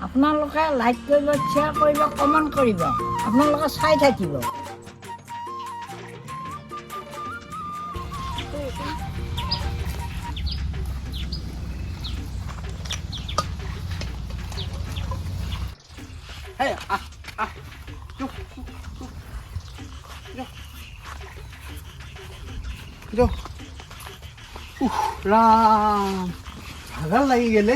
আপোনালোকে লাইক কৰিব, শ্বেয়াৰ কৰিব, কমেণ্ট কৰিব, আপোনালোকে চাই থাকিব। Hey, ৰাম ভাগৰ লাগি গেলে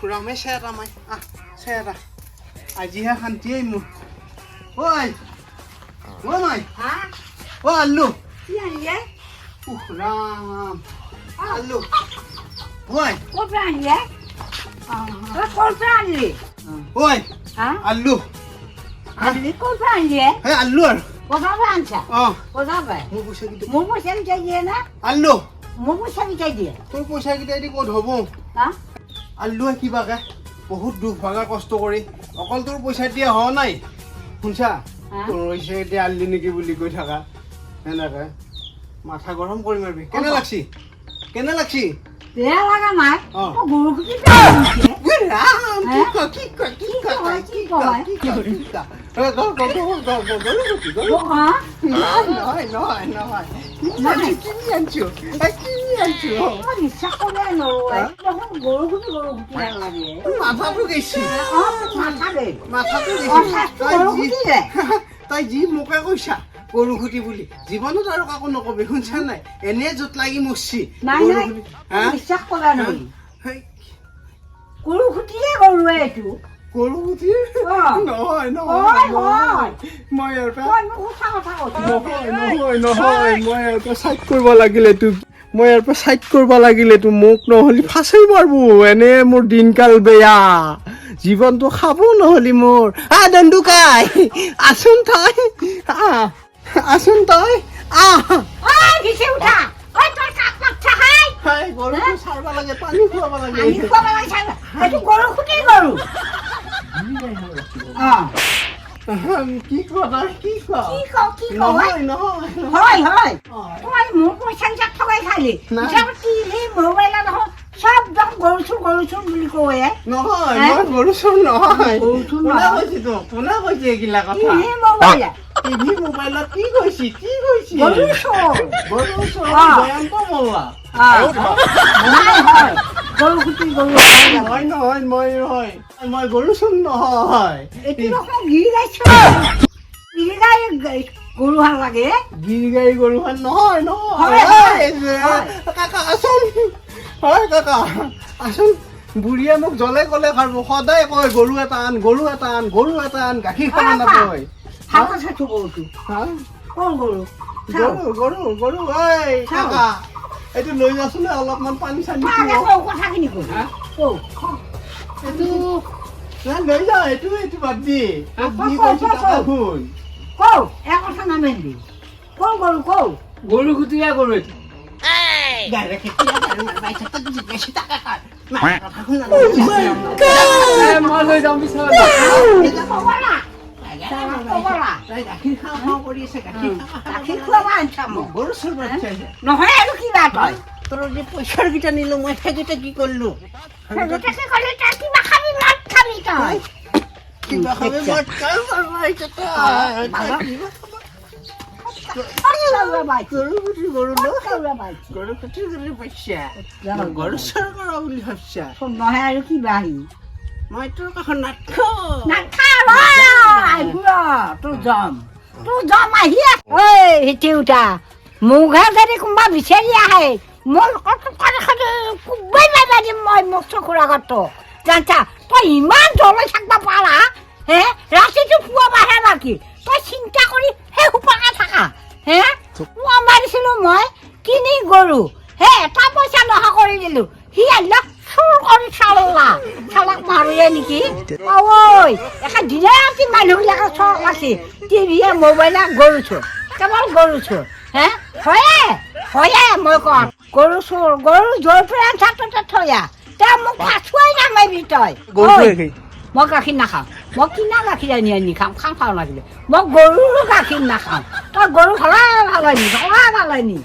ৰামে চেৰা মাই চেৰা আজিহে শান্তিয়ে মোৰ ঐ মাই আল্লু ৰাম আল্লু ঐ ঐ আল্লু আল্লু আৰু আল্লু তোৰ পইচা কেইটা দি ক'ত হ'ব আল্লুৱে কিবাকে বহুত দুখ ভাগা কষ্ট কৰি অকল তোৰ পইচা দিয়া হোৱা নাই শুনছা তোৰ পইচা এতিয়া আল্লি নেকি বুলি কৈ থাকা এনেকে মাথা গৰম কৰি মাৰিবি কেনে লাগছি বেয়া লগা নাই গৰু তই যি মোকে কৈছা গৰু খুটি বুলি জীৱনত আৰু কাকো নকবি শুনছা নাই এনে য'ত লাগি মৰছি বিশ্বাস কৰা নহয় গৰু খুটিয়ে গৰুৱে এইটো গৰু খুটি নহয় মই ইয়াৰ পৰা চাইড কৰিব লাগিলে তোক মোক নহ'লে ফাঁচি মাৰবো এনে মোৰ দিনকাল বেয়া জীৱনটো খাব নহ'লি মোৰ দণ্ডুকাই আছোন তই গৰুটো চাৰবা লাগে পানী খুৱাব লাগে কি কোৱা গৰু চোৰ নহয় কোনে কৈছে এইগিলা কথা টিভি মোবাইলত কি কৈছি গৰু চোৰ জয়ন্ত মোল্লা মই গৰু চোৰ নহয় গৰু হাল লাগে গিৰিগাই গৰু হাল নহয় কাকা আছোন হয় কাকা আছোন বুঢ়ীয়ে মোক জ্বলে ক'লে খাব সদায় কয় গৰু এটা আন গাখীৰ খাব নাপায় গৰু ঐ কাকা এইটো লৈ যাচোন অলপমান পানী চানী লৈ যা এইটো বাদ দি শুন গৰু খুটিয়া গৰু মই লৈ যাম নহয় আৰু কিবা তই তোৰ যে পইচাৰ কেইটা নিলো মই সেইকেইটা কি কৰিলো কিবা খাবি গৰু চৰ কৰা বুলি ভাবছা নহয় আৰু কিবা মই তোৰ কাষত তোৰ জম আহি উঠা মুঘা যদি কোনোবা বিচাৰি আহে মই মোক চকুৰ আগত জানছা তই ইমান জ্বলাই থাকিব পাৰা হে ৰাতিটো পুৱা বাঢ়ে বাকী তই চিন্তা কৰি সেই সোপাকে থাকা হে পুৱা মাৰিছিলো মই কিনি গৰু হে এটা পইচা নহা কৰি দিলো সি আহিলে চুৰ কৰি চালাক মাৰোৱে নেকি ঐ একে দিনে ৰাতি মানুহবিলাকে চখ আছে টিভিয়ে মোবাইলে গৰু চোৰ কেৱল গৰু চোৰ হে হয়ে মই কওঁ গৰু চোৰ গৰু জোৰ পৰা ছাত্ৰ থয়া তই মোক ফাঁচুৱাই নামাৰিবি তই মই গাখীৰ নাখাওঁ মই কিনা গাখীৰ আনি খাম খাওঁ লাগিলে মই গৰুৰো গাখীৰ নাখাওঁ তই গৰু ভাল নি